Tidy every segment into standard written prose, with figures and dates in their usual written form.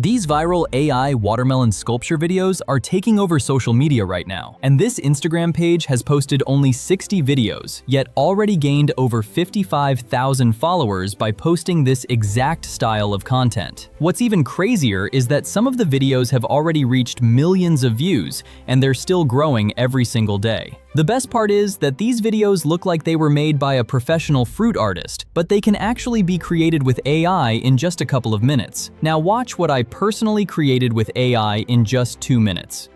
These viral AI watermelon sculpture videos are taking over social media right now, and this Instagram page has posted only 60 videos, yet already gained over 55,000 followers by posting this exact style of content. What's even crazier is that some of the videos have already reached millions of views, and they're still growing every single day. The best part is that these videos look like they were made by a professional fruit artist, but they can actually be created with AI in just a couple of minutes. Now watch what I personally created with AI in just 2 minutes.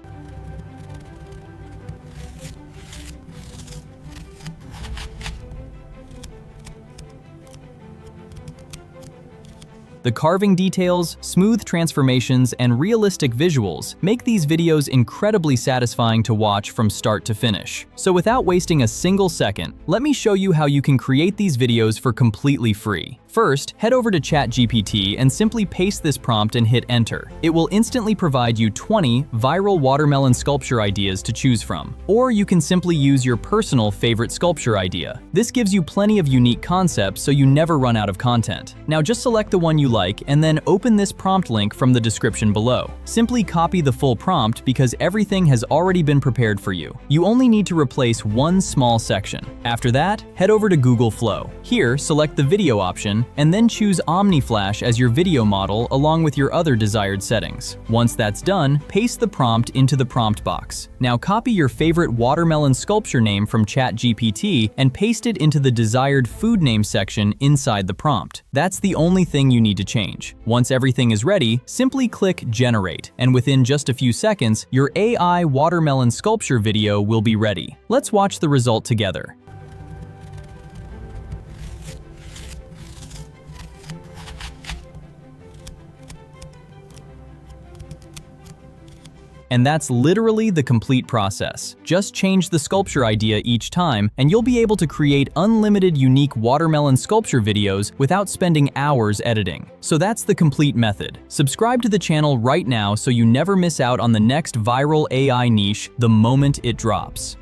The carving details, smooth transformations, and realistic visuals make these videos incredibly satisfying to watch from start to finish. So without wasting a single second, let me show you how you can create these videos for completely free. First, head over to ChatGPT and simply paste this prompt and hit enter. It will instantly provide you 20 viral watermelon sculpture ideas to choose from. Or you can simply use your personal favorite sculpture idea. This gives you plenty of unique concepts so you never run out of content. Now just select the one you like and then open this prompt link from the description below. Simply copy the full prompt because everything has already been prepared for you. You only need to replace one small section. After that, head over to Google Flow. Here, select the video option and then choose Omni Flash as your video model along with your other desired settings. Once that's done, paste the prompt into the prompt box. Now copy your favorite watermelon sculpture name from ChatGPT and paste it into the desired food name section inside the prompt. That's the only thing you need to change. Once everything is ready, simply click Generate, and within just a few seconds, your AI watermelon sculpture video will be ready. Let's watch the result together. And that's literally the complete process. Just change the sculpture idea each time, and you'll be able to create unlimited unique watermelon sculpture videos without spending hours editing. So that's the complete method. Subscribe to the channel right now so you never miss out on the next viral AI niche the moment it drops.